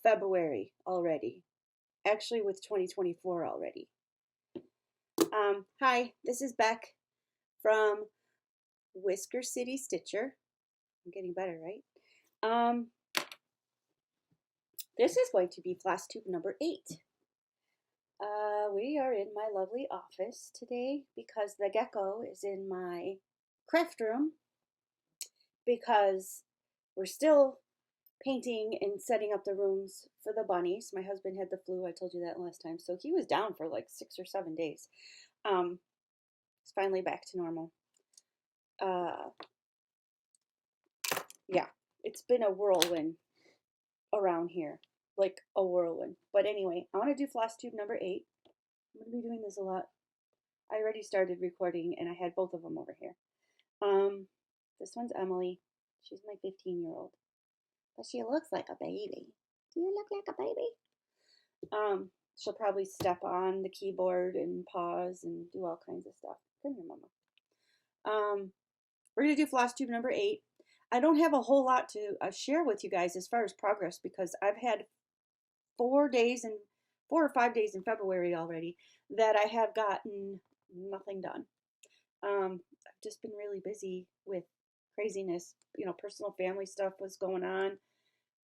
February already. Actually, with 2024 already. Hi, this is Beck from Whisker City Stitcher. I'm getting better, right? This is going to be Flosstube number 8. We are in my lovely office today because the gecko is in my craft room because we're still painting and setting up the rooms for the bunnies. My husband had the flu, I told you that last time, so he was down for like 6 or 7 days. It's finally back to normal. Yeah, it's been a whirlwind around here, like a whirlwind. But anyway, I want to do Flosstube number 8. I'm going to be doing this a lot. I already started recording and I had both of them over here. This one's Emily. She's my 15-year-old. But she looks like a baby. Do you look like a baby? She'll probably step on the keyboard and pause and do all kinds of stuff. Come here, Mama. We're going to do Flosstube number 8. I don't have a whole lot to share with you guys as far as progress because I've had 4 or 5 days in February already that I have gotten nothing done. I've just been really busy with craziness. You know, personal family stuff was going on.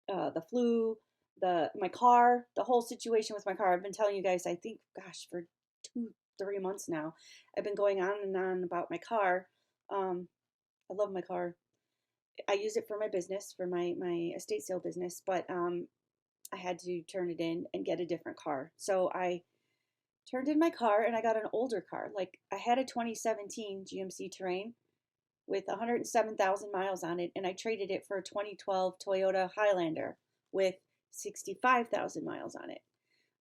The flu, my car, the whole situation with my car. I've been telling you guys, I think, gosh, for 2-3 months now, I've been going on and on about my car. I love my car. I use it for my business, for my estate sale business, but I had to turn it in and get a different car. So I turned in my car and I got an older car. Like I had a 2017 GMC Terrain with 107,000 miles on it, and I traded it for a 2012 Toyota Highlander with 65,000 miles on it.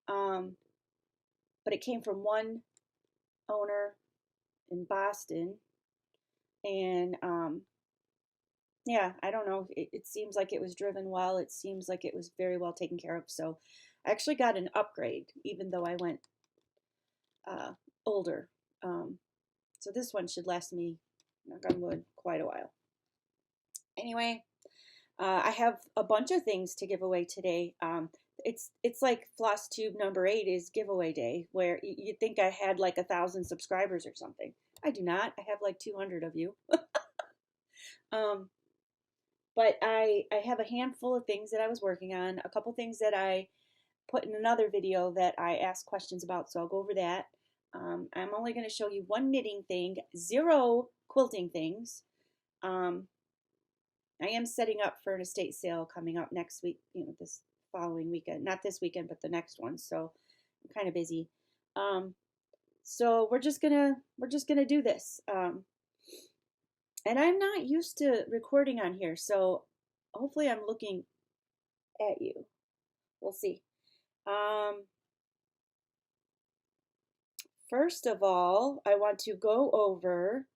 But it came from one owner in Boston, and yeah, I don't know. It seems like it was driven well. It seems like it was very well taken care of. So I actually got an upgrade, even though I went older. So this one should last me, knock on wood, quite a while. Anyway, I have a bunch of things to give away today. It's like Flosstube number 8 is giveaway day, where you'd think I had like 1,000 subscribers or something. I do not. I have like 200 of you. But I have a handful of things that I was working on, a couple things that I put in another video that I asked questions about, so I'll go over that. I'm only going to show you one knitting thing, 0 quilting things. I am setting up for an estate sale coming up next week, you know, this following weekend. Not this weekend, but the next one, so I'm kind of busy. So we're just gonna do this. And I'm not used to recording on here, so hopefully I'm looking at you. We'll see. First of all, I want to go over,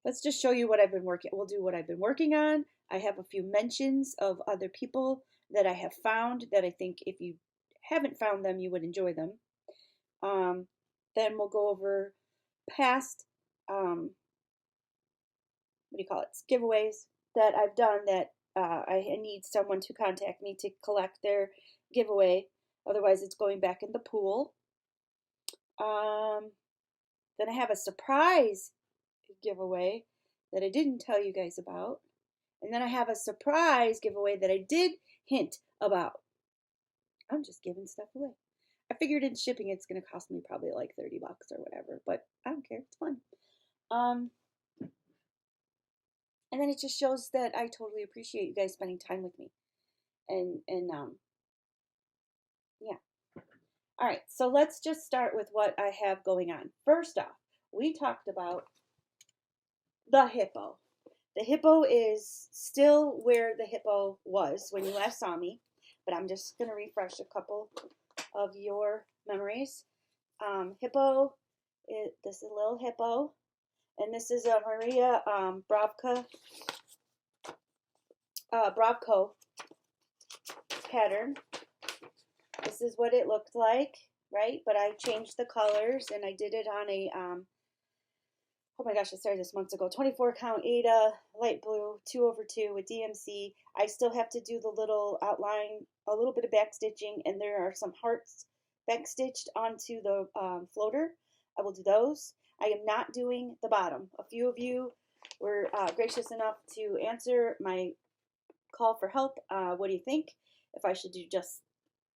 let's just show you what I've been working. We'll do what I've been working on. I have a few mentions of other people that I have found that I think if you haven't found them, you would enjoy them. Then we'll go over past, what do you call it, giveaways that I've done that I need someone to contact me to collect their giveaway. Otherwise, it's going back in the pool. Then I have a surprise giveaway that I didn't tell you guys about. And then I have a surprise giveaway that I did hint about. I'm just giving stuff away. I figured in shipping it's going to cost me probably like 30 bucks or whatever, but I don't care. It's fun. And then it just shows that I totally appreciate you guys spending time with me. And yeah. All right, so let's just start with what I have going on. First off, we talked about the hippo. The hippo is still where the hippo was when you last saw me, but I'm just going to refresh a couple of your memories. Hippo, this is a little hippo, and this is a Maria Bravko pattern. This is what it looked like, right? But I changed the colors, and I did it on a, oh my gosh, I started this months ago. 24 count Ada, light blue, 2/2 with DMC. I still have to do the little outline, a little bit of back stitching, and there are some hearts back stitched onto the floater. I will do those. I am not doing the bottom. A few of you were gracious enough to answer my call for help. What do you think? If I should do just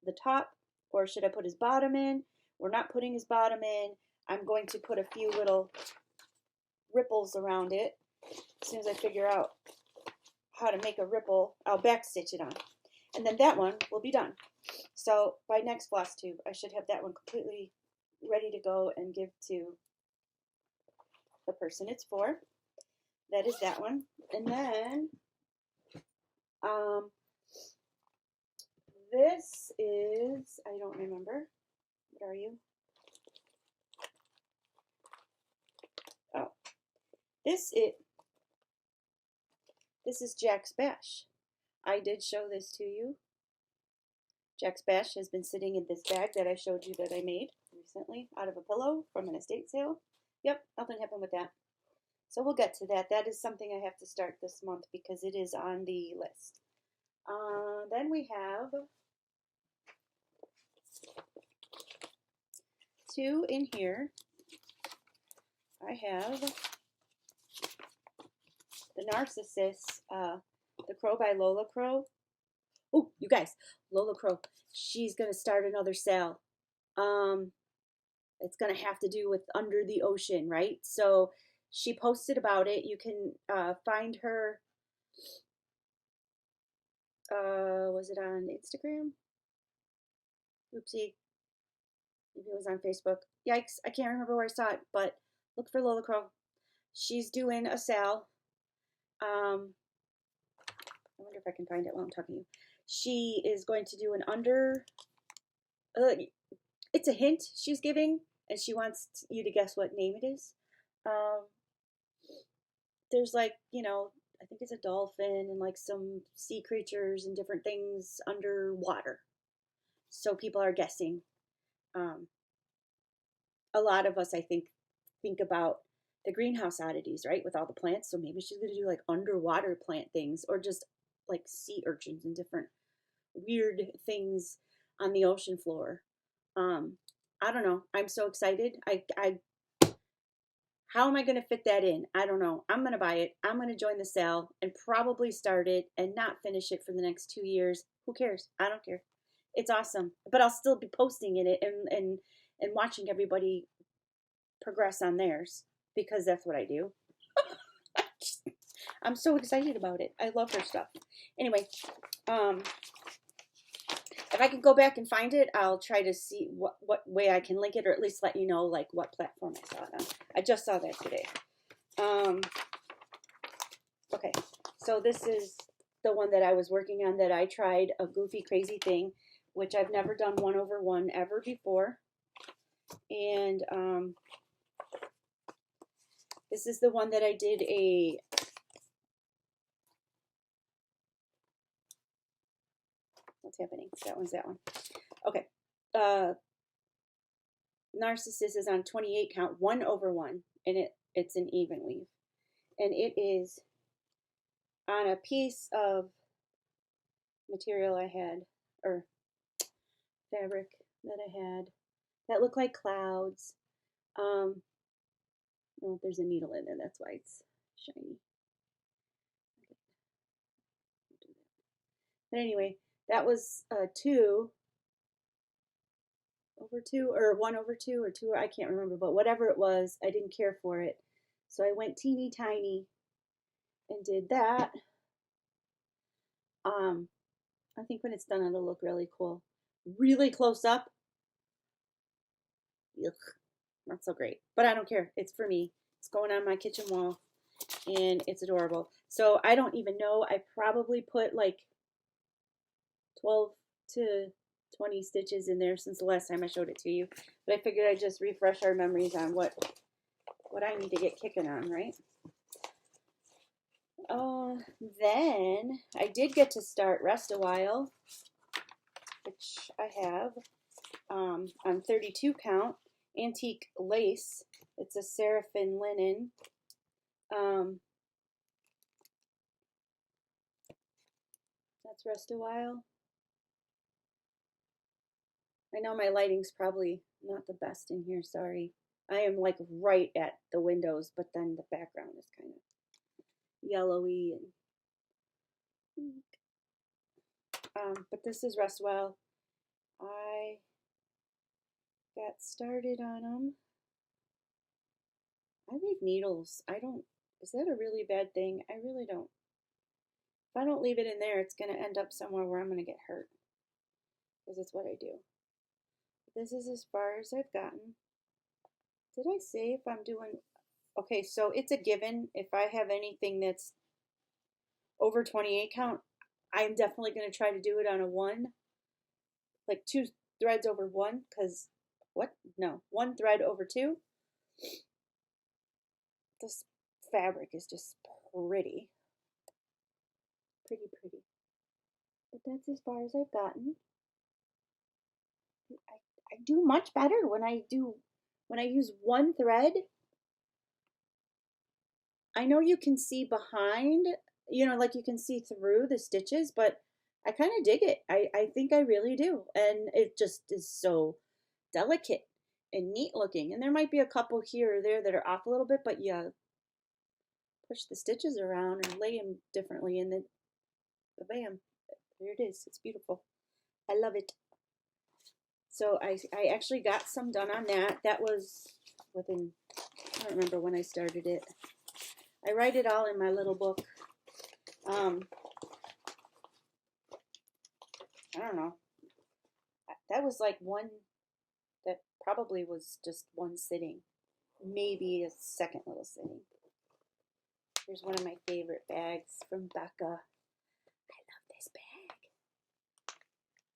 the top, or should I put his bottom in? We're not putting his bottom in. I'm going to put a few little ripples around it. As soon as I figure out how to make a ripple, I'll back stitch it on. And then that one will be done. So by next Flosstube, I should have that one completely ready to go and give to the person it's for. That is that one. And then this is, I don't remember. What are you? Oh, this is Jack's Bash. I did show this to you. Jack's Bash has been sitting in this bag that I showed you that I made recently out of a pillow from an estate sale. Yep, nothing happened with that. So we'll get to that. That is something I have to start this month because it is on the list. Then we have 2 in here. I have the Narcissus, the Crow by Lola Crow. Oh, you guys, Lola Crow, she's going to start another sale. It's going to have to do with Under the Ocean, right? So she posted about it. You can find her, was it on Instagram? Oopsie. Maybe it was on Facebook. Yikes, I can't remember where I saw it, but look for Lola Crow. She's doing a sale. I wonder if I can find it while I'm talking to you. She is going to do an under, it's a hint she's giving, and she wants you to guess what name it is. There's like, you know, I think it's a dolphin and like some sea creatures and different things underwater. So people are guessing. A lot of us, I think about the greenhouse oddities, right? With all the plants. So maybe she's going to do like underwater plant things, or just like sea urchins and different weird things on the ocean floor. I don't know. I'm so excited. How am I going to fit that in? I don't know. I'm going to buy it. I'm going to join the sale and probably start it and not finish it for the next 2 years. Who cares? I don't care. It's awesome. But I'll still be posting in it and watching everybody progress on theirs, because that's what I do. I'm so excited about it. I love her stuff. Anyway, if I can go back and find it, I'll try to see what way I can link it, or at least let you know like what platform I saw it on. I just saw that today. Okay, so this is the one that I was working on that I tried a goofy crazy thing, which I've never done 1/1 ever before. And this is the one that I did a what's happening? That one's that one. Okay. Narcissus is on 28 count, 1/1, and it's an even weave. And it is on a piece of material I had, or fabric that I had, that looked like clouds. Well, there's a needle in there, that's why it's shiny. But anyway, that was 2/2 or 1/2 or 2, I can't remember, but whatever it was, I didn't care for it. So I went teeny tiny and did that. I think when it's done, it'll look really cool. Really close up. Ugh, not so great, but I don't care. It's for me. It's going on my kitchen wall, and it's adorable. So I don't even know. I probably put like 12 to 20 stitches in there since the last time I showed it to you. But I figured I'd just refresh our memories on what I need to get kicking on, right? Then I did get to start Rest a While, which I have on 32 count, antique lace It's a Seraphim linen. That's Rest a While. I know my lighting's probably not the best in here, sorry. I am like right at the windows, but then the background is kind of yellowy and but this is Rest a While. I got started on them. I leave needles. I don't, is that a really bad thing? I really don't. If I don't leave it in there, it's going to end up somewhere where I'm going to get hurt. Because it's what I do. This is as far as I've gotten. Did I say if I'm doing, okay, so it's a given. If I have anything that's over 28 count, I'm definitely going to try to do it on a 1. Like 2 threads over 1, because, what? No, 1 thread over 2. This fabric is just pretty. Pretty. But that's as far as I've gotten. I do much better when I use 1 thread. I know you can see behind, you know, like you can see through the stitches, but I kind of dig it. I think I really do. And it just is so delicate and neat looking. And there might be a couple here or there that are off a little bit, but you push the stitches around and lay them differently, and then bam, there it is. It's beautiful. I love it. So I actually got some done on that. That was within, I don't remember when I started it. I write it all in my little book. I don't know. That was like one, that probably was just one sitting. Maybe a second little sitting. Here's one of my favorite bags from Becca. I love this bag.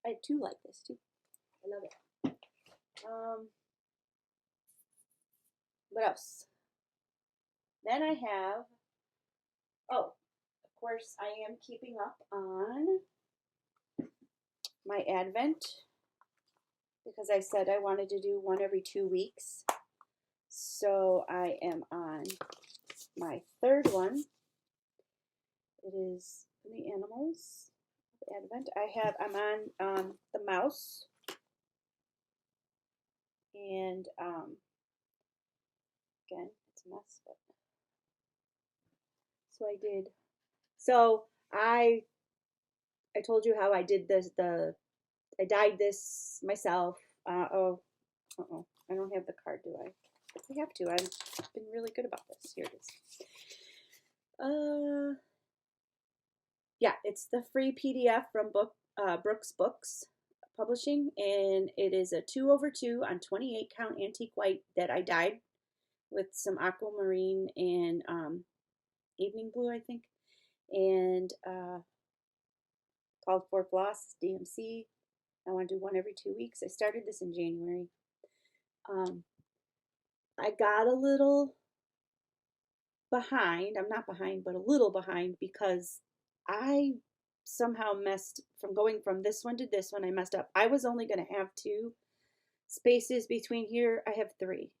I have 2 like this too. I love it. What else? Then I have, oh, of course I am keeping up on my Advent, because I said I wanted to do one every 2 weeks. So I am on my 3rd one. It is the animals of Advent. I'm on the mouse. And again, it's a mess, but so I did. So I told you how I did this. I dyed this myself. I don't have the card, do I? I have to. I've been really good about this. Here it is. Yeah, it's the free PDF from Brooks Books Publishing, and it is a 2/2 on 28 count antique white that I dyed with some aquamarine and evening blue, I think, and called For Floss DMC. I want to do one every 2 weeks. I started this in January. I got a little behind. I'm not behind, but a little behind, because I somehow messed from going from this one to this one. I messed up. I was only going to have 2 spaces between here. I have 3.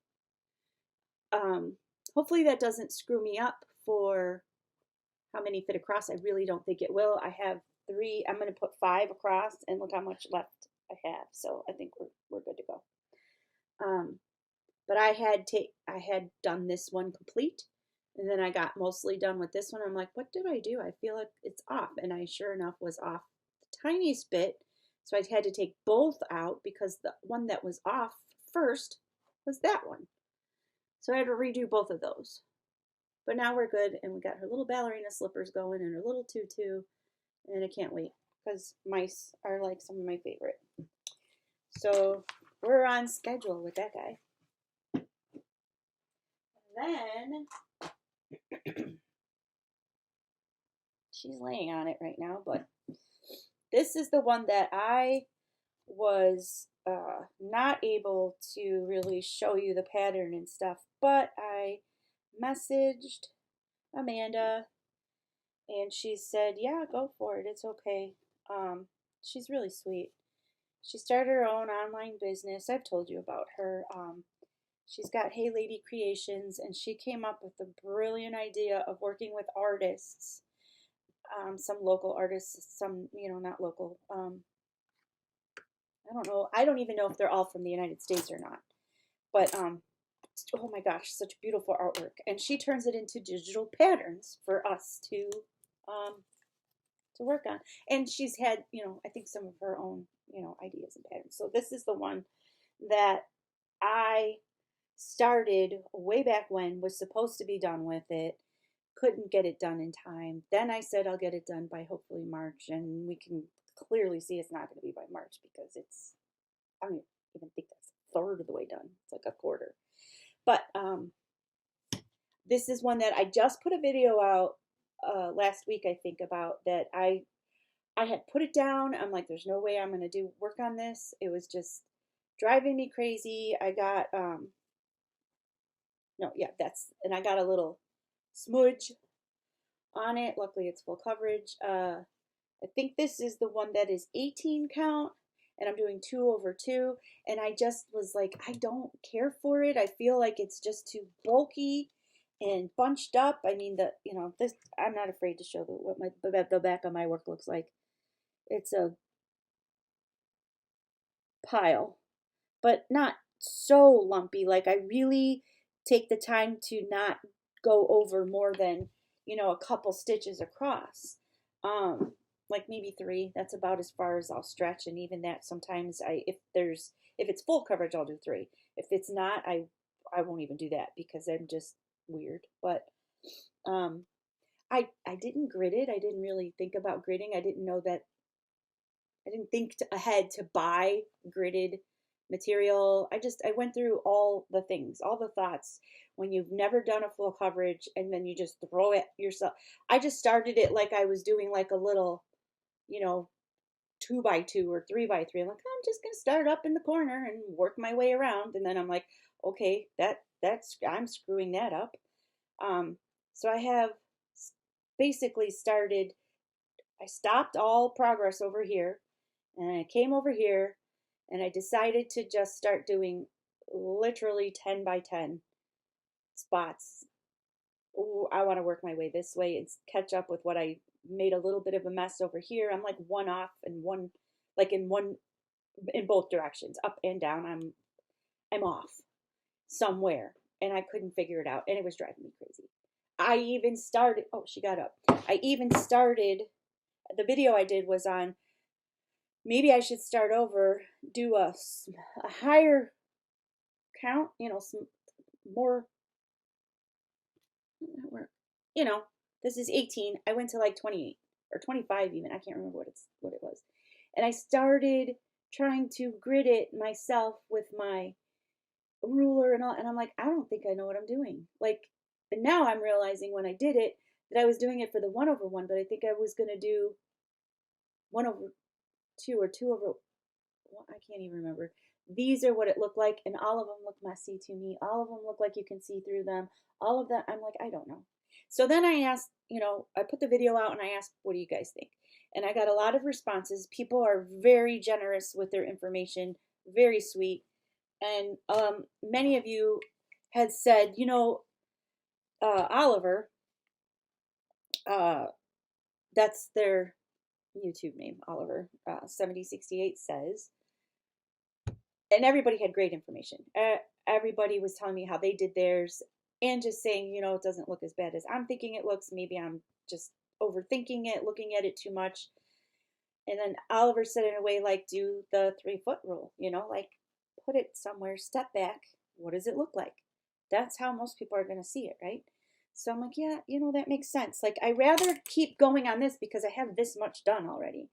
Hopefully that doesn't screw me up for how many fit across. I really don't think it will. I have 3. I'm going to put 5 across, and look how much left I have. So I think we're good to go. But I had done this one complete, and then I got mostly done with this one. I'm like, what did I do? I feel like it's off, and I sure enough was off the tiniest bit. So I had to take both out, because the one that was off first was that one. So I had to redo both of those. But now we're good, and we got her little ballerina slippers going and her little tutu, and I can't wait, because mice are like some of my favorite. So we're on schedule with that guy. Then she's laying on it right now, but this is the one that I was not able to really show you the pattern and stuff, but I messaged Amanda, and she said, yeah, go for it, it's okay. She's really sweet. She started her own online business. I've told you about her. She's got Hey Lady Creations, and she came up with the brilliant idea of working with artists, some local artists, some, you know, not local. I don't know. I don't even know if they're all from the United States or not. But oh my gosh, such beautiful artwork. And she turns it into digital patterns for us um, to work on. And she's had, you know, I think some of her own, you know, ideas and patterns. So this is the one that I started way back when, was supposed to be done with it, couldn't get it done in time. Then I said I'll get it done by hopefully March, and we can clearly see it's not going to be by March because it's, I don't even think that's a third of the way done. It's like a quarter. But this is one that I just put a video out last week, I think, about that I had put it down. I'm like, there's no way I'm going to do work on this. It was just driving me crazy. I got, no, yeah, and I got a little smudge on it. Luckily, it's full coverage. I think this is the one that is 18 count, and I'm doing 2/2. And I just was like, I don't care for it. I feel like it's just too bulky and bunched up. I mean, you know, this, I'm not afraid to show what the back of my work looks like. It's a pile, but not so lumpy. Like, I really take the time to not go over more than, you know, a couple stitches across. Like maybe 3. That's about as far as I'll stretch, and even that sometimes if it's full coverage, I'll do 3. If it's not, I won't even do that because I'm just weird. But I didn't grid it. I didn't really think about gridding. I didn't think ahead to buy gridded material. I went through all the things, all the thoughts when you've never done a full coverage and then you just throw it yourself. I just started it like I was doing like a little, you know, 2x2 or 3x3. I'm like, I'm just gonna start up in the corner and work my way around. And then I'm like, okay, that's I'm screwing that up. So I have basically I stopped all progress over here, and I came over here, and I decided to just start doing literally 10x10 spots. Ooh, I want to work my way this way and catch up with what I made a little bit of a mess over here. I'm like one off and one, like in both directions, up and down. I'm off somewhere, and I couldn't figure it out, and it was driving me crazy. I even started, oh, she got up. I even started, the video I did was on, maybe I should start over, do a higher count, you know, some more, you know, this is 18. I went to like 28 or 25 even. I can't remember what it was. And I started trying to grid it myself with my ruler and all, and I'm like, I don't think I know what I'm doing. Like, and now I'm realizing when I did it that I was doing it for the 1/1, but I think I was gonna do 1/2 or 2/, well, I can't even remember. These are what it looked like, and all of them look messy to me. All of them look like you can see through them. All of that, I'm like, I don't know. So then I asked, you know, I put the video out and I asked, what do you guys think? And I got a lot of responses. People are very generous with their information, very sweet. And many of you had said, you know, Oliver, that's their YouTube name, Oliver 7068 says, and everybody had great information. Everybody was telling me how they did theirs and just saying, you know, it doesn't look as bad as I'm thinking it looks. Maybe I'm just overthinking it, looking at it too much. And then Oliver said in a way like, do the 3-foot rule, you know, like put it somewhere, step back. What does it look like? That's how most people are going to see it, right? So I'm like, yeah, you know, that makes sense. Like, I rather keep going on this because I have this much done already.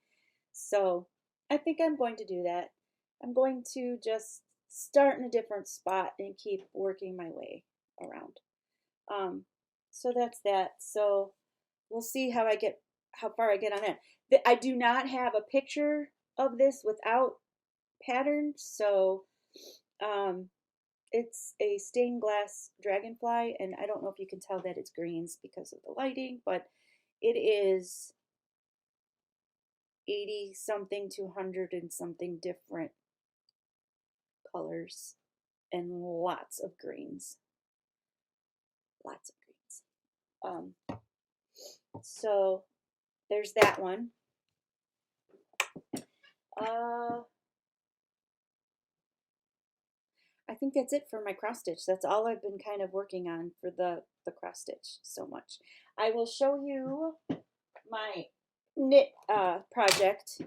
So I think I'm going to do that. I'm going to just start in a different spot and keep working my way around. So that's that. So we'll see how far I get on that. I do not have a picture of this without patterns, so it's a stained glass dragonfly, and I don't know if you can tell that it's greens because of the lighting, but it is 80 something to 100 and something different colors. and lots of greens. Lots of greens. So there's that one. I think that's it for my cross stitch. That's all I've been kind of working on for the cross stitch so much. I will show you my knit project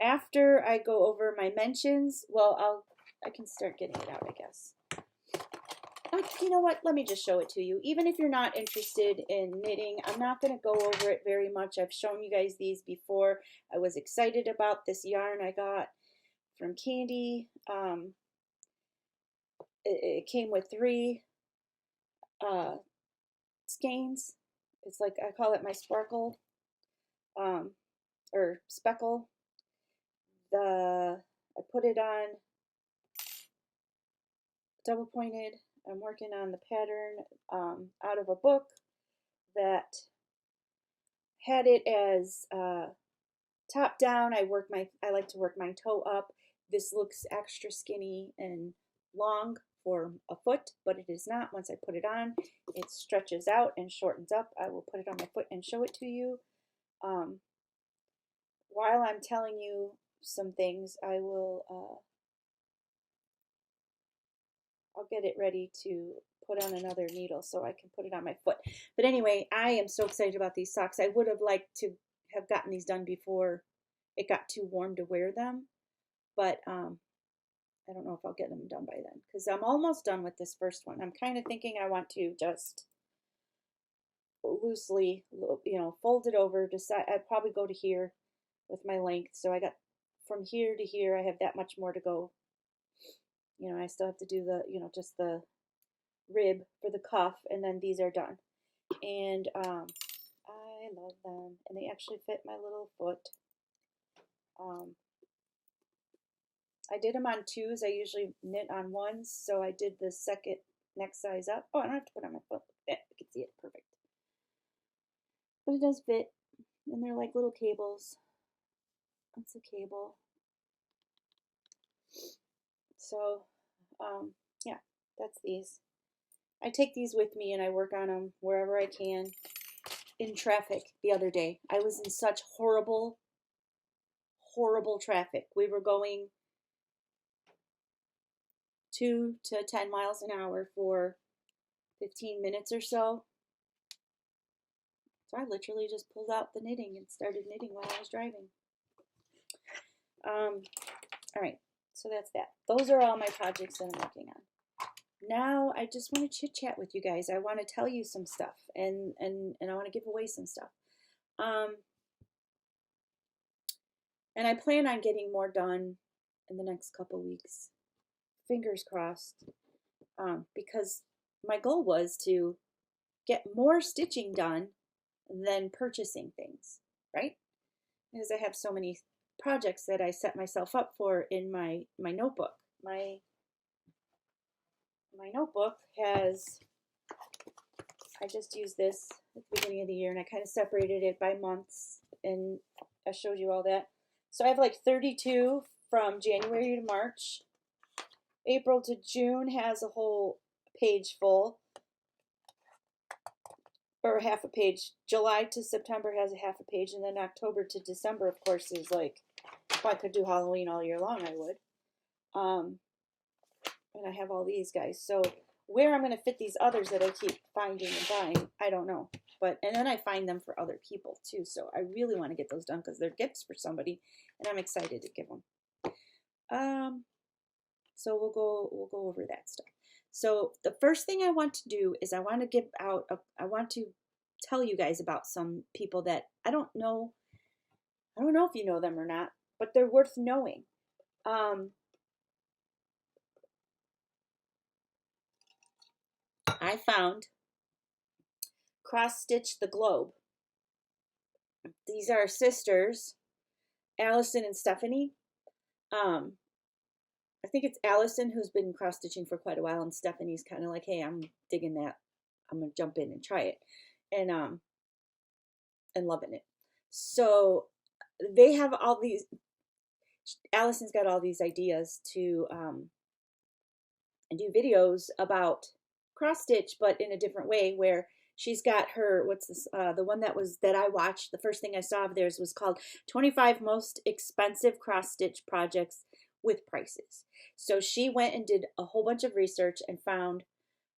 after I go over my mentions. Well, I can start getting it out, I guess. You know what? Let me just show it to you. Even if you're not interested in knitting, I'm not going to go over it very much. I've shown you guys these before. I was excited about this yarn I got from Candy. It came with 3 skeins. It's like, I call it my sparkle or speckle. I put it on double pointed. I'm working on the pattern out of a book that had it as top down. I like to work my toe up. This looks extra skinny and long for a foot, but it is not. Once I put it on, it stretches out and shortens up. I will put it on my foot and show it to you. While I'm telling you some things, I'll get it ready to put on another needle so I can put it on my foot. But anyway, I am so excited about these socks. I would have liked to have gotten these done before it got too warm to wear them, but I don't know if I'll get them done by then, because I'm almost done with this first one. I'm kind of thinking I want to just loosely, fold it over. I'd probably go to here with my length. So I got from here to here, I have that much more to go. I still have to do the, just the rib for the cuff, and then these are done. And I love them, and they actually fit my little foot. I did them on 2s. I usually knit on 1s, so I did the second next size up. Oh, I don't have to put it on my foot. Yeah, you can see it perfect. But it does fit, and they're like little cables. That's a cable. So, yeah, that's these. I take these with me and I work on them wherever I can. In traffic the other day, I was in such horrible traffic. We were going 2 to 10 miles an hour for 15 minutes or so. So I literally just pulled out the knitting and started knitting while I was driving. All right, so that's that. Those are all my projects that I'm working on. Now I just want to chit chat with you guys. I want to tell you some stuff, and I want to give away some stuff. And I plan on getting more done in the next couple weeks. Fingers crossed. Because my goal was to get more stitching done than purchasing things, right? Because I have so many projects that I set myself up for in my notebook. My notebook has, I just used this at the beginning of the year, and I kind of separated it by months, and I showed you all that. So I have like 32 from January to March. April to June has a whole page full, or half a page. July to September has a half a page, and then October to December, of course, is like, if I could do Halloween all year long, I would. And I have all these guys. So where I'm going to fit these others that I keep finding and buying, I don't know. And then I find them for other people too. So I really want to get those done because they're gifts for somebody, and I'm excited to give them. So we'll go over that stuff. So the first thing I want to do is I want to tell you guys about some people that I don't know if you know them or not, but they're worth knowing. I found Cross Stitch the Globe. These are sisters, Allison and Stephanie. I think it's Allison who's been cross stitching for quite a while, and Stephanie's kind of like, hey, I'm digging that. I'm gonna jump in and try it, and loving it. So they have all these. Allison's got all these ideas to and do videos about cross stitch, but in a different way, where she's got her, what's this, the one that I watched, the first thing I saw of theirs was called 25 Most Expensive Cross Stitch Projects with Prices. So she went and did a whole bunch of research and found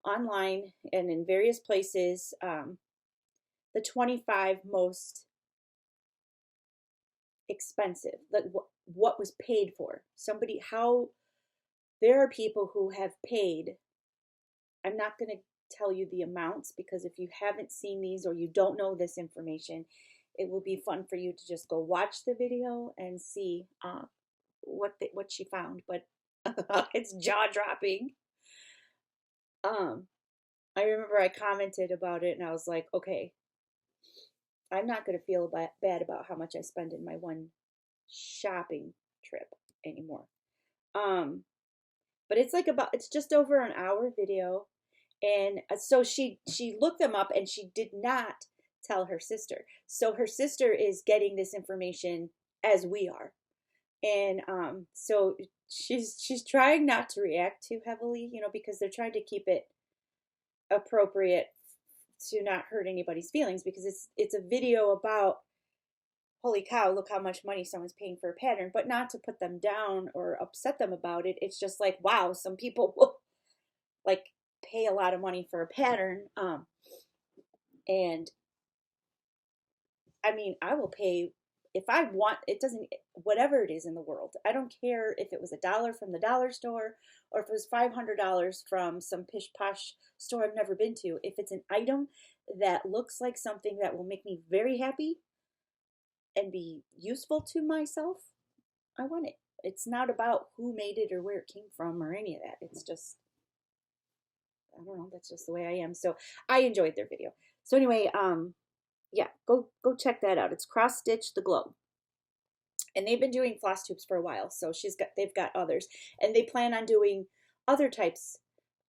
online and in various places the 25 most expensive, like what was paid for. Somebody, how there are people who have paid. I'm not going to tell you the amounts, because if you haven't seen these or you don't know this information, it will be fun for you to just go watch the video and see what she found. But it's jaw dropping. I remember I commented about it and I was like, okay, I'm not going to feel bad about how much I spend in my one shopping trip anymore. But it's just over an hour video. And so she looked them up and she did not tell her sister. So her sister is getting this information as we are. And so she's trying not to react too heavily, because they're trying to keep it appropriate to not hurt anybody's feelings, because it's a video about, holy cow, look how much money someone's paying for a pattern, but not to put them down or upset them about it. It's just like, wow, some people will like pay a lot of money for a pattern. And I mean, I will pay if I want. It doesn't, whatever it is in the world. I don't care if it was $1 from the dollar store or if it was $500 from some pish posh store I've never been to. If it's an item that looks like something that will make me very happy and be useful to myself, I want it. It's not about who made it or where it came from or any of that. It's just, I don't know, that's just the way I am. So I enjoyed their video. So anyway, yeah, go check that out. It's Cross Stitch the Globe. And they've been doing floss tubes for a while, so they've got others. And they plan on doing other types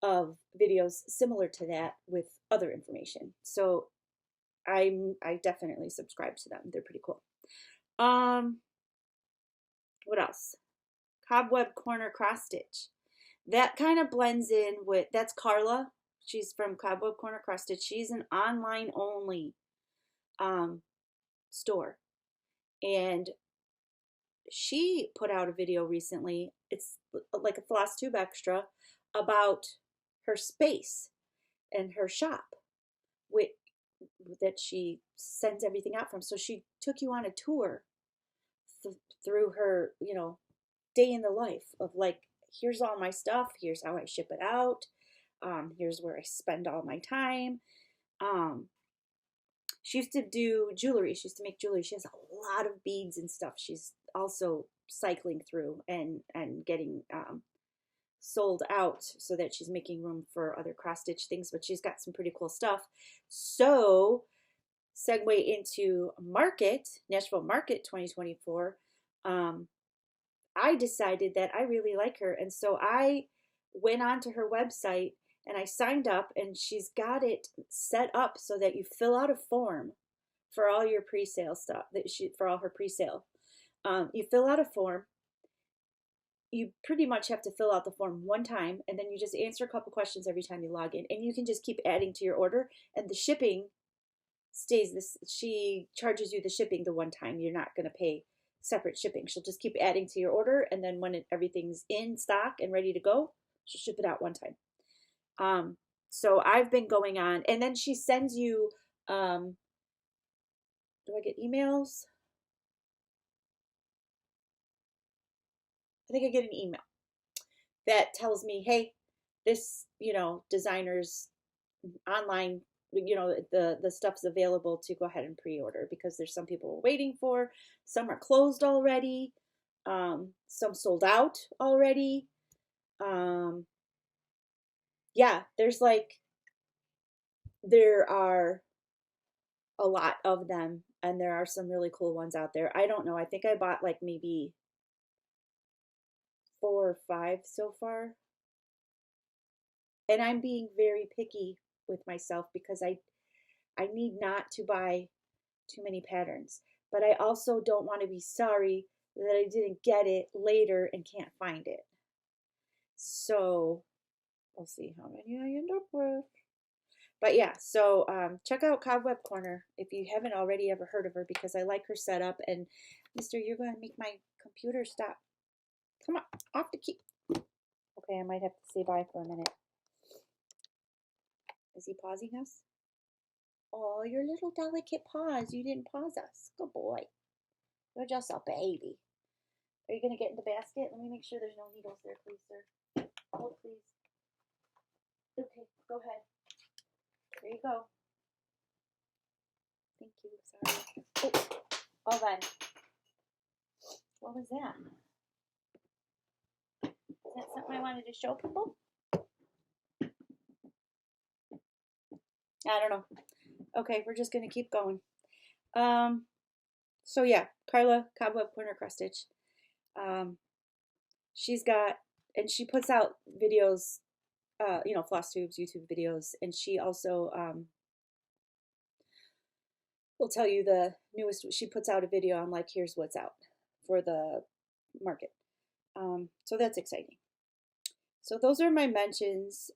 of videos similar to that with other information. So I definitely subscribe to them. They're pretty cool. What else? Cobweb Corner Cross Stitch. That kind of blends in with, that's Carla. She's from Cobweb Corner Cross Stitch. She's an online only store. And she put out a video recently. It's like a Flosstube extra about her space and her shop that she sends everything out from. So she took you on a tour through her, day in the life of like, here's all my stuff, here's how I ship it out, here's where I spend all my time. She used to do jewelry. She used to make jewelry. She has a lot of beads and stuff. She's also cycling through and getting sold out so that she's making room for other cross stitch things. But she's got some pretty cool stuff. So segue into Nashville Market 2024. I decided that I really like her, and so I went onto her website and I signed up, and she's got it set up so that you fill out a form for all your pre-sale stuff, for all her pre-sale. You fill out a form. You pretty much have to fill out the form one time, and then you just answer a couple questions every time you log in, and you can just keep adding to your order, and the shipping stays this. She charges you the shipping the one time. You're not going to pay separate shipping. She'll just keep adding to your order, and then when everything's in stock and ready to go, she'll ship it out one time. So I've been going on, and then she sends you, do I get emails? I think I get an email that tells me, hey, this, designer's online, the stuff's available to go ahead and pre-order, because there's some people waiting for, some are closed already, some sold out already. Yeah, there are a lot of them, and there are some really cool ones out there. I don't know. I think I bought like maybe 4 or 5 so far. And I'm being very picky with myself because I need not to buy too many patterns. But I also don't want to be sorry that I didn't get it later and can't find it. So We'll see how many I end up with. But yeah, so check out Cobweb Corner if you haven't already ever heard of her, because I like her setup. And Mister, you're going to make my computer stop. Come on, off the key. Okay, I might have to say bye for a minute. Is he pausing us? Oh, your little delicate paws. You didn't pause us. Good boy. You're just a baby. Are you going to get in the basket? Let me make sure there's no needles there, please, sir. Oh, please. Okay, go ahead. There you go. Thank you. Sorry. Oh, hold on. What was that? Is that something I wanted to show people? I don't know. Okay, we're just going to keep going. So yeah, Carla, Cobweb Corner Cross Stitch. She's got, and she puts out videos, you know, Flosstubes, YouTube videos, and she also will tell you the newest. She puts out a video on like, here's what's out for the market. So that's exciting. So those are my mentions.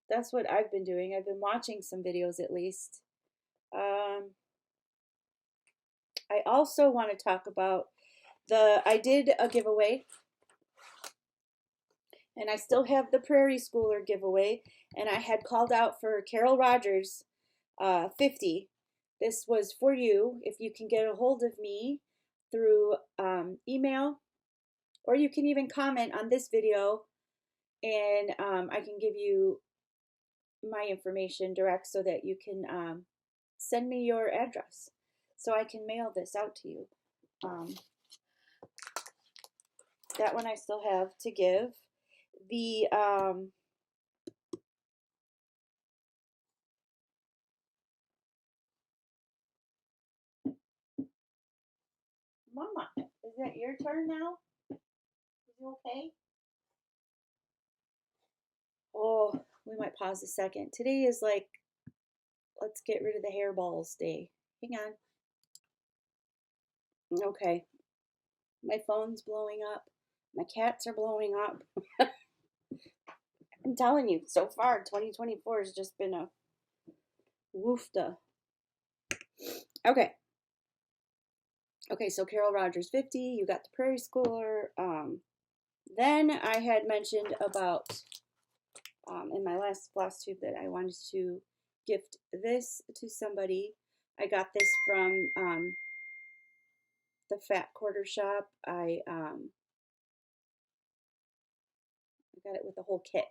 That's what I've been doing. I've been watching some videos at least. I also want to talk about I did a giveaway, and I still have the Prairie Schooler giveaway, and I had called out for Carol Rogers 50. This was for you. If you can get a hold of me through email, or you can even comment on this video, and I can give you my information direct so that you can send me your address so I can mail this out to you. That one I still have to give. The Mama, is that your turn now? Is you okay? Oh, we might pause a second. Today is like, let's get rid of the hairballs day. Hang on. Okay. My phone's blowing up. My cats are blowing up. I'm telling you, so far, 2024 has just been a woofda. Okay. Okay, so Carol Rogers 50, you got the Prairie Schooler. Then I had mentioned about, in my last Flosstube, that I wanted to gift this to somebody. I got this from the Fat Quarter Shop. I got it with the whole kit,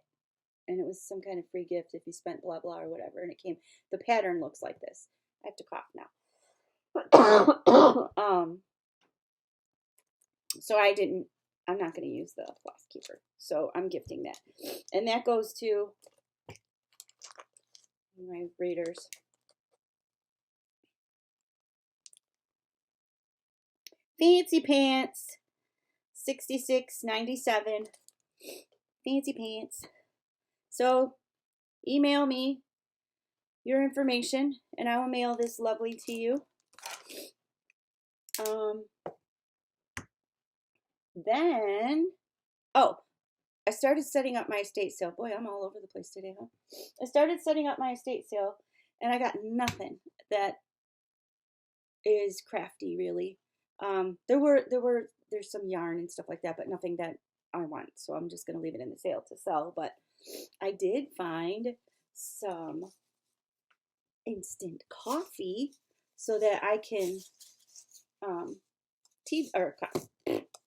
and it was some kind of free gift if you spent blah blah or whatever, and it came, the pattern looks like this. I have to cough now. So I'm not going to use the Floss Keeper, so I'm gifting that, and that goes to my readers. Fancy Pants 66.97. Fancy Pants. So email me your information and I will mail this lovely to you. Then, oh, I started setting up my estate sale. Boy, I'm all over the place today, huh? I started setting up my estate sale and I got nothing that is crafty, really. There's some yarn and stuff like that, but nothing that I want. So I'm just going to leave it in the sale to sell. But I did find some instant coffee so that I can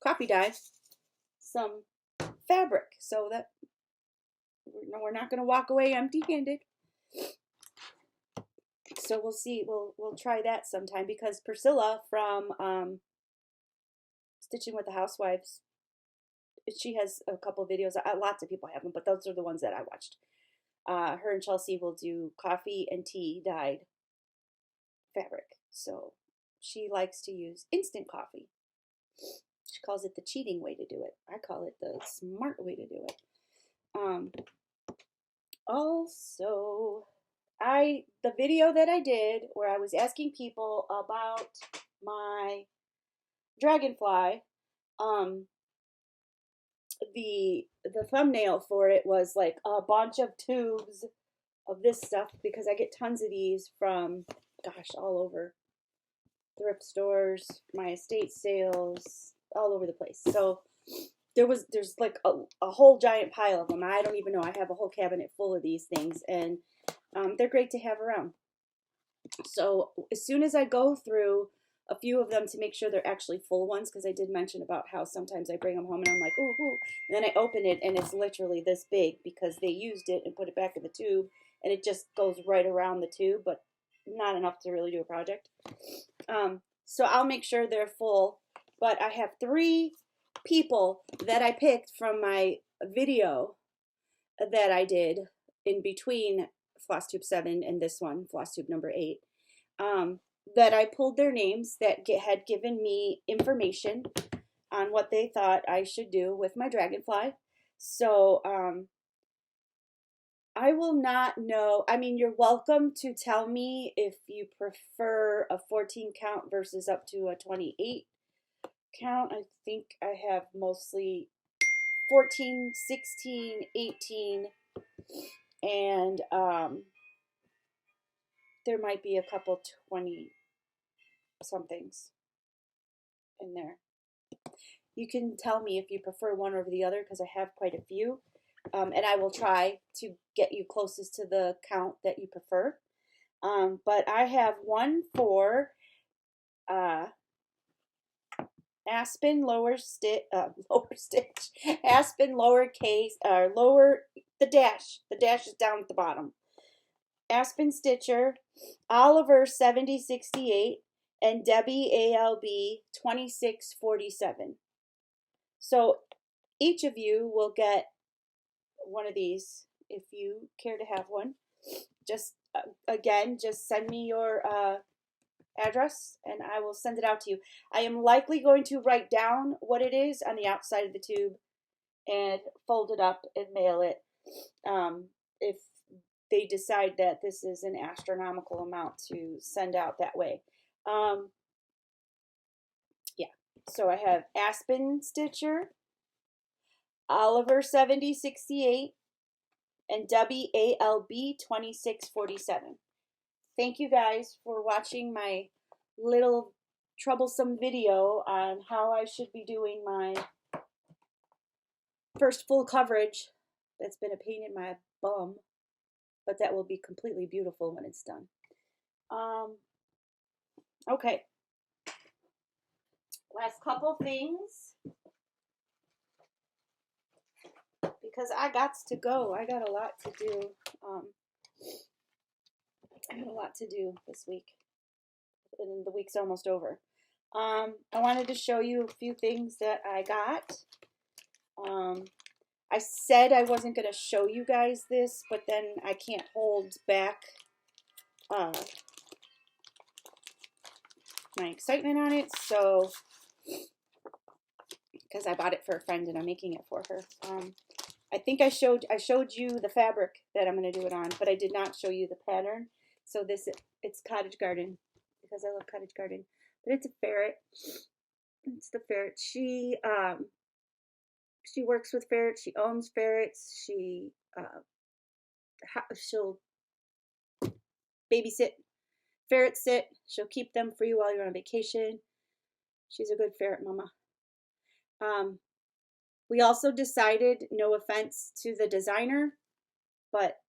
coffee dye some fabric so that we're not going to walk away empty-handed. So we'll see. We'll try that sometime, because Priscilla from Stitching with the Housewives, she has a couple videos. Lots of people have them, but those are the ones that I watched. Her and Chelsea will do coffee and tea dyed fabric. So she likes to use instant coffee. She calls it the cheating way to do it. I call it the smart way to do it. Also, the video that I did where I was asking people about my dragonfly, the thumbnail for it was like a bunch of tubes of this stuff because I get tons of these from, gosh, all over thrift stores, my estate sales, all over the place. So there's like a whole giant pile of them. I don't even know. I have a whole cabinet full of these things, and they're great to have around. So as soon as I go through a few of them to make sure they're actually full ones, because I did mention about how sometimes I bring them home and I'm like, ooh, ooh. And then I open it and it's literally this big because they used it and put it back in the tube, and it just goes right around the tube, but not enough to really do a project. So I'll make sure they're full, but I have 3 people that I picked from my video that I did in between Flosstube 7 and this one, Flosstube number 8, that I pulled their names that had given me information on what they thought I should do with my dragonfly. So I will not know. I mean, you're welcome to tell me if you prefer a 14 count versus up to a 28 count. I think I have mostly 14, 16, 18, and there might be a couple 20 somethings in there. You can tell me if you prefer one over the other because I have quite a few, and I will try to get you closest to the count that you prefer. But I have one for Aspen lower stitch, Aspen lowercase, lower, the dash is down at the bottom. Aspen Stitcher, Oliver 7068, and Debbie ALB 2647. So each of you will get one of these if you care to have one. Just again, just send me your address and I will send it out to you. I am likely going to write down what it is on the outside of the tube and fold it up and mail it if they decide that this is an astronomical amount to send out that way. Yeah, so I have Aspen Stitcher, Oliver 7068, and WALB 2647. Thank you guys for watching my little troublesome video on how I should be doing my first full coverage. That's been a pain in my bum, but that will be completely beautiful when it's done. Okay. Last couple things, because I got to go. I got a lot to do. I got a lot to do this week, and the week's almost over. I wanted to show you a few things that I got. I said I wasn't going to show you guys this, but then I can't hold back my excitement on it. So, because I bought it for a friend and I'm making it for her. I think I showed you the fabric that I'm going to do it on, but I did not show you the pattern. So it's Cottage Garden because I love Cottage Garden. But it's a ferret. It's the ferret. She works with ferrets. She owns ferrets. She'll babysit ferret sit. She'll keep them for you while you're on vacation. She's a good ferret mama. We also decided, no offense to the designer, but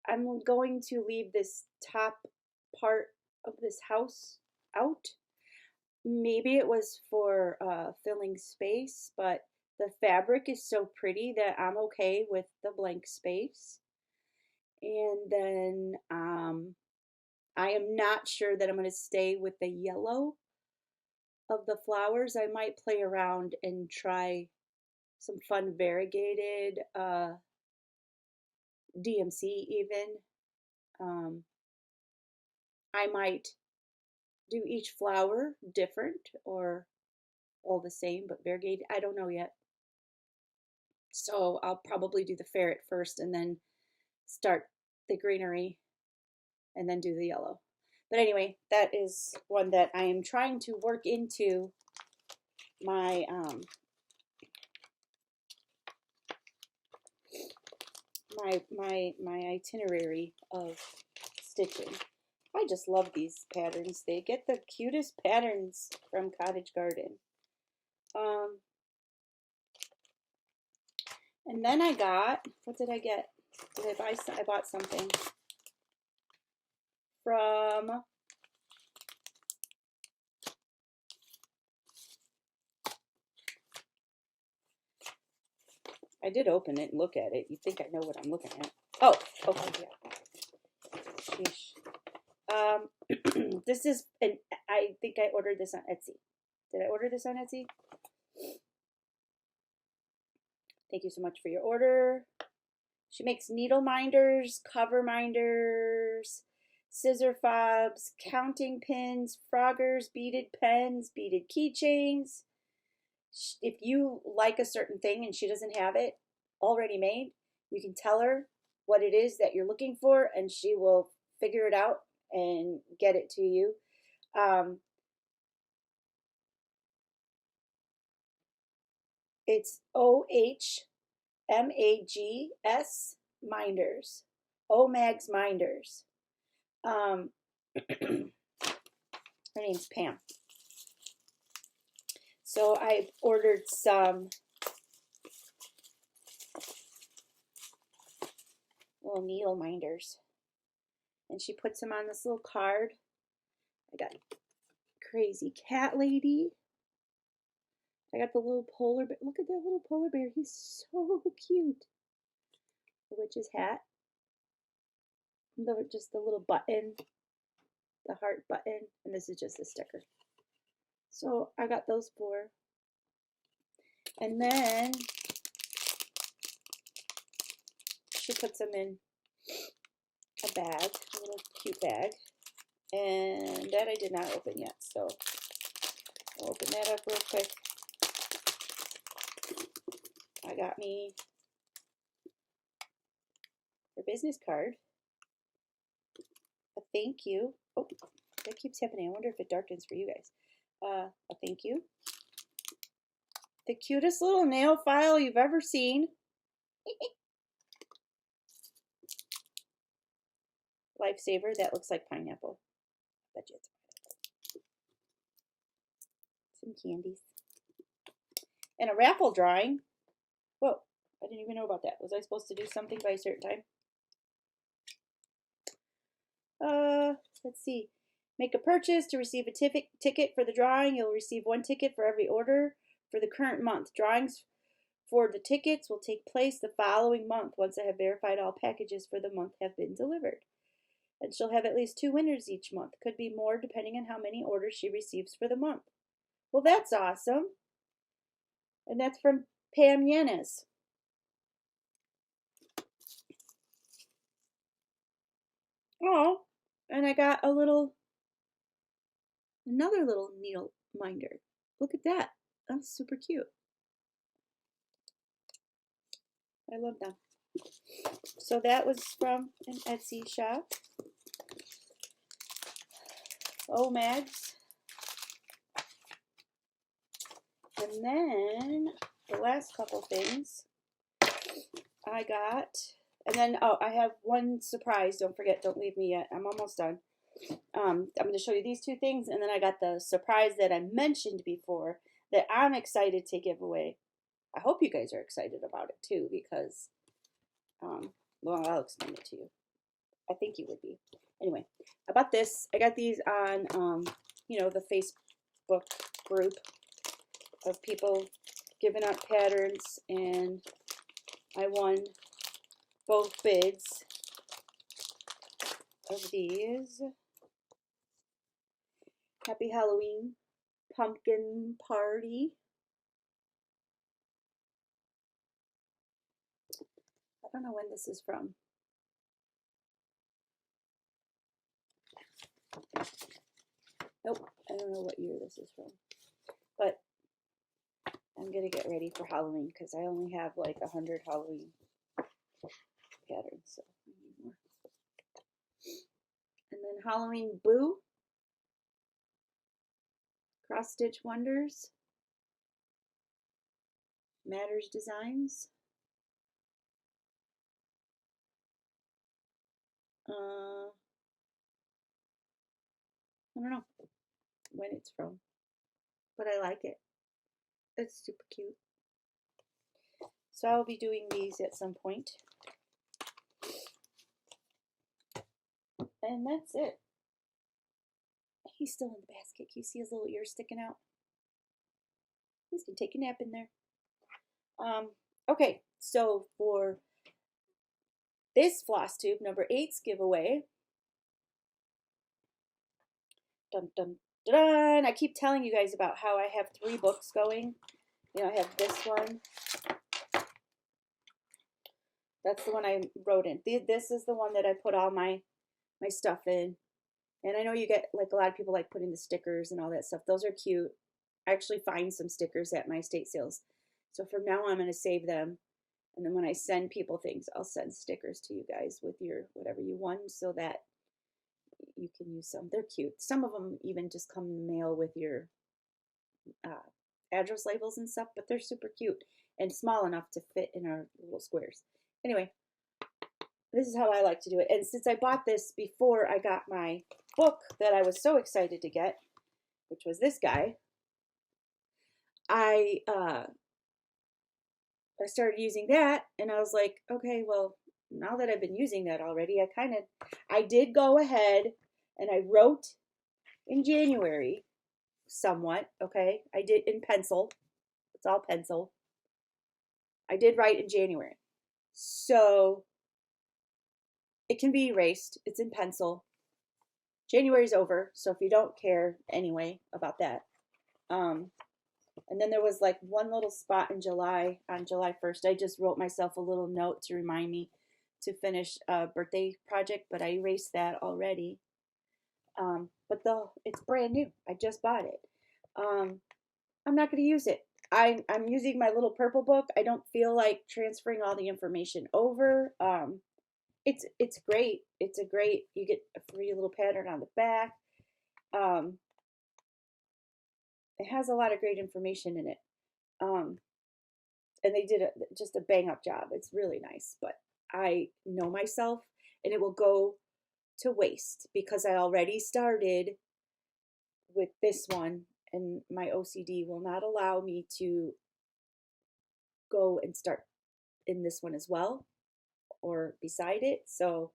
I'm going to leave this top part of this house out. Maybe it was for filling space, but the fabric is so pretty that I'm okay with the blank space. And then I am not sure that I'm going to stay with the yellow of the flowers. I might play around and try some fun variegated DMC even. I might do each flower different or all the same but variegated. I don't know yet. So I'll probably do the ferret first and then start the greenery and then do the yellow. But anyway, that is one that I am trying to work into my my itinerary of stitching. I just love these patterns. They get the cutest patterns from Cottage Garden. And then I got, what did I get? Did I buy? I bought something from I did open it and look at it. You think I know what I'm looking at? Oh, okay, yeah. Sheesh. This is I think I ordered this on Etsy. Did I order this on Etsy? Thank you so much for your order. She makes needle minders, cover minders, scissor fobs, counting pins, froggers, beaded pens, beaded keychains. If you like a certain thing and she doesn't have it already made, you can tell her what it is that you're looking for and she will figure it out and get it to you. It's OHMAGS Minders. OMAGS Minders. Her name's Pam. So I ordered some little needle minders. And she puts them on this little card. I got crazy cat lady. I got the little polar bear. Look at that little polar bear. He's so cute. The witch's hat. Just the little button. The heart button. And this is just a sticker. So I got those 4. And then she puts them in a bag, a little cute bag. And that I did not open yet. So I'll open that up real quick. I got me her business card. A thank you. Oh, that keeps happening. I wonder if it darkens for you guys. A thank you. The cutest little nail file you've ever seen. Lifesaver. That looks like pineapple. I bet you it's pineapple. Some candies. And a raffle drawing. Whoa, I didn't even know about that. Was I supposed to do something by a certain time? Let's see. Make a purchase to receive a ticket for the drawing. You'll receive 1 ticket for every order for the current month. Drawings for the tickets will take place the following month once I have verified all packages for the month have been delivered. And she'll have at least 2 winners each month. Could be more depending on how many orders she receives for the month. Well, that's awesome. And that's from Pam Yanes. Oh, and I got another little needle minder. Look at that. That's super cute. I love them. So that was from an Etsy shop. Oh, Mags. And then the last couple things I got, and then, oh, I have one surprise. Don't forget, don't leave me yet. I'm almost done. I'm going to show you these 2 things, and then I got the surprise that I mentioned before that I'm excited to give away. I hope you guys are excited about it too, because, well, I'll explain it to you. I think you would be. Anyway, I bought this. I got these on, you know, the Facebook group of people giving out patterns, and I won both bids of these. Happy Halloween pumpkin party. I don't know when this is from. Nope, I don't know what year this is from. But I'm going to get ready for Halloween because I only have like 100 Halloween patterns. So I need more. And then Halloween Boo. Cross Stitch Wonders. Matters Designs. I don't know when it's from, but I like it. It's super cute. So I'll be doing these at some point. And that's it. He's still in the basket. Can you see his little ears sticking out? He's gonna take a nap in there. Okay, so for this Flosstube number 8's giveaway, dun dun dun, I keep telling you guys about how I have 3 books going. You know, I have this one. That's the one I wrote in. This is the one that I put all my stuff in. And I know you get, like, a lot of people like putting the stickers and all that stuff. Those are cute. I actually find some stickers at my estate sales. So from now on, I'm going to save them. And then when I send people things, I'll send stickers to you guys with your whatever you want so that you can use some. They're cute. Some of them even just come in the mail with your address labels and stuff, but they're super cute and small enough to fit in our little squares. Anyway, this is how I like to do it. And since I bought this before I got my book that I was so excited to get, which was this guy, I started using that, and I was like, okay, well, now that I've been using that already, I did go ahead and I wrote in January somewhat, okay? I did in pencil. It's all pencil. I did write in January. So it can be erased. It's in pencil. January's over, so if you don't care anyway about that. And then there was like one little spot in July, on July 1st. I just wrote myself a little note to remind me to finish a birthday project, but I erased that already. But it's brand new. I just bought it. I'm not going to use it. I'm using my little purple book. I don't feel like transferring all the information over. It's great. It's a great, you get a free little pattern on the back. It has a lot of great information in it. And they did just a bang up job. It's really nice, but I know myself and it will go to waste because I already started with this one and my OCD will not allow me to go and start in this one as well or beside it. So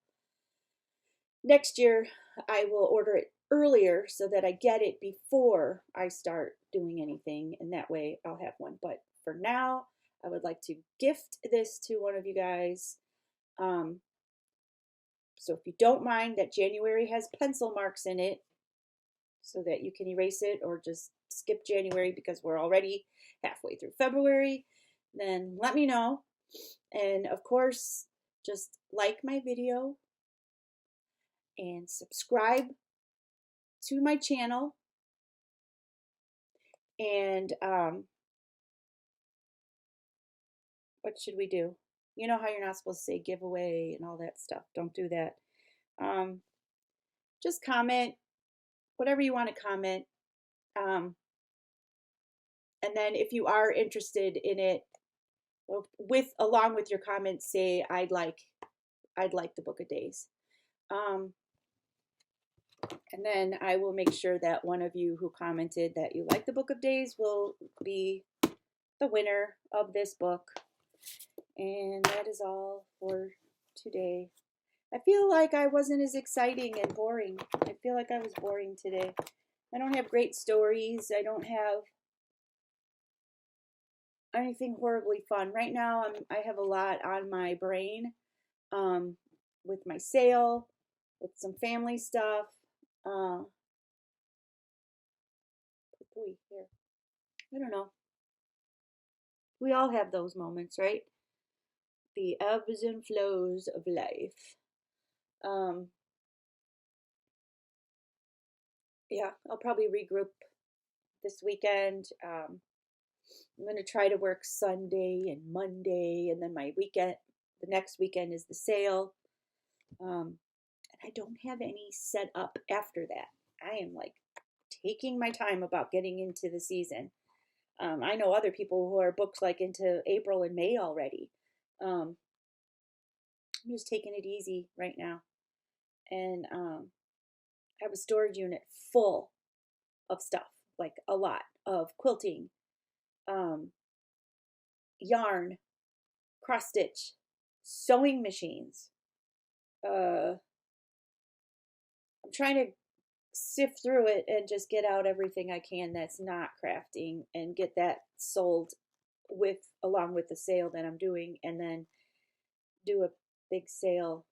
next year I will order it earlier so that I get it before I start doing anything, and that way I'll have one. But for now, I would like to gift this to one of you guys. So if you don't mind that January has pencil marks in it so that you can erase it or just skip January because we're already halfway through February, then let me know. And of course, just like my video and subscribe to my channel. And what should we do? You know how you're not supposed to say giveaway and all that stuff. Don't do that. Just comment whatever you want to comment. And then if you are interested in it, along with your comments, say I'd like the Book of Days. And then I will make sure that one of you who commented that you like the Book of Days will be the winner of this book. And that is all for today. I feel like I wasn't as exciting and boring. I feel like I was boring today. I don't have great stories. I don't have anything horribly fun. Right now, I have a lot on my brain with my sale, with some family stuff. Here. I don't know. We all have those moments, right? The ebbs and flows of life. Yeah, I'll probably regroup this weekend. I'm going to try to work Sunday and Monday, and then my weekend, the next weekend is the sale. And I don't have any set up after that. I am like taking my time about getting into the season. I know other people who are booked like into April and May already. I'm just taking it easy right now. and I have a storage unit full of stuff, like a lot of quilting, um, yarn, cross stitch, sewing machines. I'm trying to sift through it and just get out everything I can that's not crafting and get that sold with along with the sale that I'm doing, and then do a big sale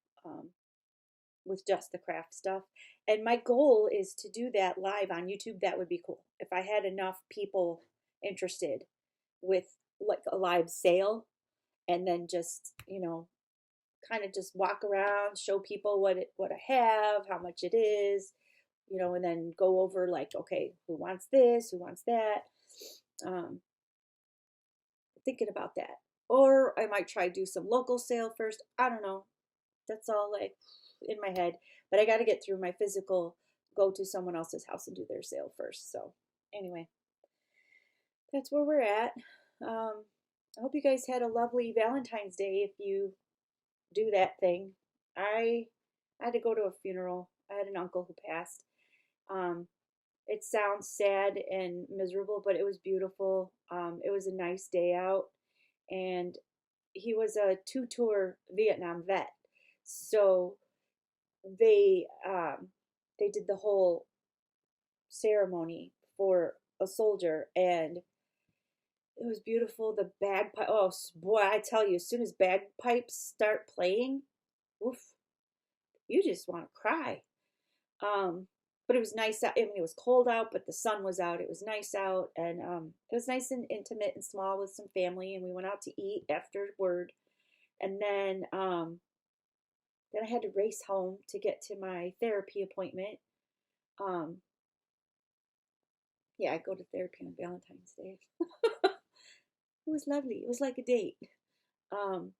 with just the craft stuff. And my goal is to do that live on YouTube. That would be cool if I had enough people interested with like a live sale, and then just, you know, kind of just walk around, show people what I have, how much it is, you know, and then go over like, okay, who wants this, who wants that. Um, Thinking about that. Or I might try do some local sale first. I don't know. That's all like in my head. But I got to get through my physical, go to someone else's house and do their sale first. So anyway, that's where we're at. I hope you guys had a lovely Valentine's Day if you do that thing. I had to go to a funeral. I had an uncle who passed. Um, it sounds sad and miserable, but it was beautiful. It was a nice day out, and he was a two-tour Vietnam vet. So they they did the whole ceremony for a soldier, and it was beautiful. The bagpipe, oh boy, I tell you, as soon as bagpipes start playing, oof, you just want to cry. Um, but it was nice out. I mean, it was cold out, but the sun was out. It was nice out, and it was nice and intimate and small with some family. And we went out to eat afterward, and then I had to race home to get to my therapy appointment. Um, yeah, I go to therapy on Valentine's Day. It was lovely. It was like a date. Um,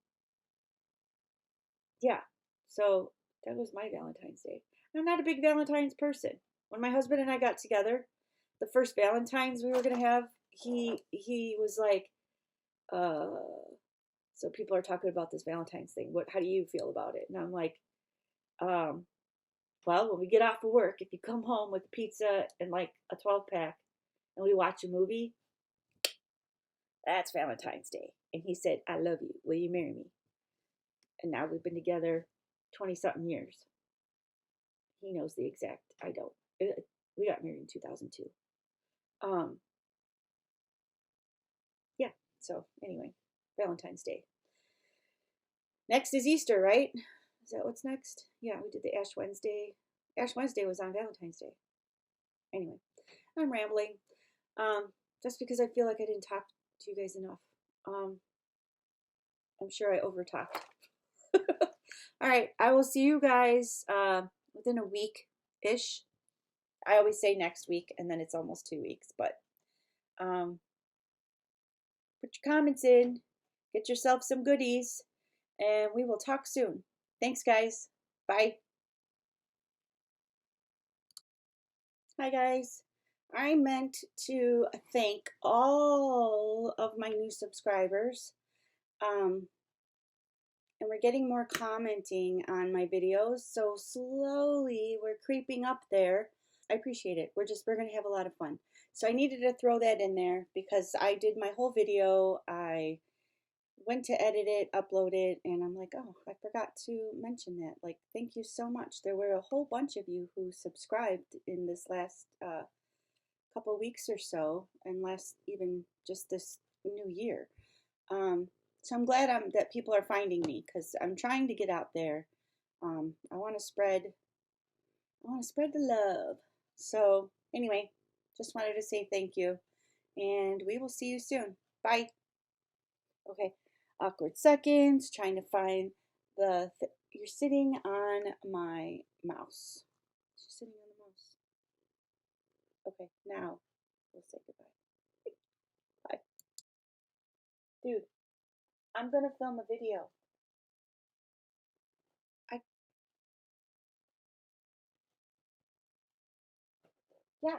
yeah, so that was my Valentine's Day. I'm not a big Valentine's person. When my husband and I got together, the first Valentine's we were gonna have, he was like, uh, so people are talking about this Valentine's thing. How do you feel about it? And I'm like, um, well, when we get off of work, if you come home with pizza and like a 12 pack and we watch a movie, that's Valentine's Day. And he said, I love you. Will you marry me? And now we've been together 20 something years. He knows the exact, I don't. We got married in 2002. Um, yeah, so anyway, Valentine's Day. Next is Easter, right? Is that what's next? Yeah, we did the Ash Wednesday. Ash Wednesday was on Valentine's Day. Anyway, I'm rambling. Just because I feel like I didn't talk to you guys enough. Um, I'm sure I overtalked. All right, I will see you guys within a week-ish. I always say next week, and then it's almost 2 weeks. But put your comments in, get yourself some goodies, and we will talk soon. Thanks, guys. Bye. Hi, guys. I meant to thank all of my new subscribers. And we're getting more commenting on my videos, so slowly we're creeping up there. I appreciate it. We're gonna have a lot of fun. So I needed to throw that in there because I did my whole video. I went to edit it, upload it, and I'm like, oh, I forgot to mention that. Like, thank you so much. There were a whole bunch of you who subscribed in this last couple weeks or so, and last even just this new year. So I'm glad that people are finding me because I'm trying to get out there. I want to spread the love. So anyway, just wanted to say thank you, and we will see you soon. Bye. Okay, awkward seconds. Trying to find you're sitting on my mouse. She's sitting on the mouse. Okay, now we'll say goodbye. Bye. Dude, I'm gonna film a video. Yeah,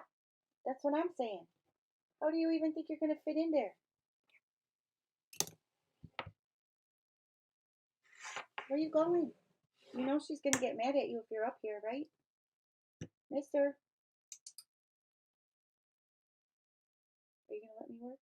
that's what I'm saying. How do you even think you're gonna fit in there? Where are you going? You know she's going to get mad at you if you're up here, right? Mister, are you going to let me work?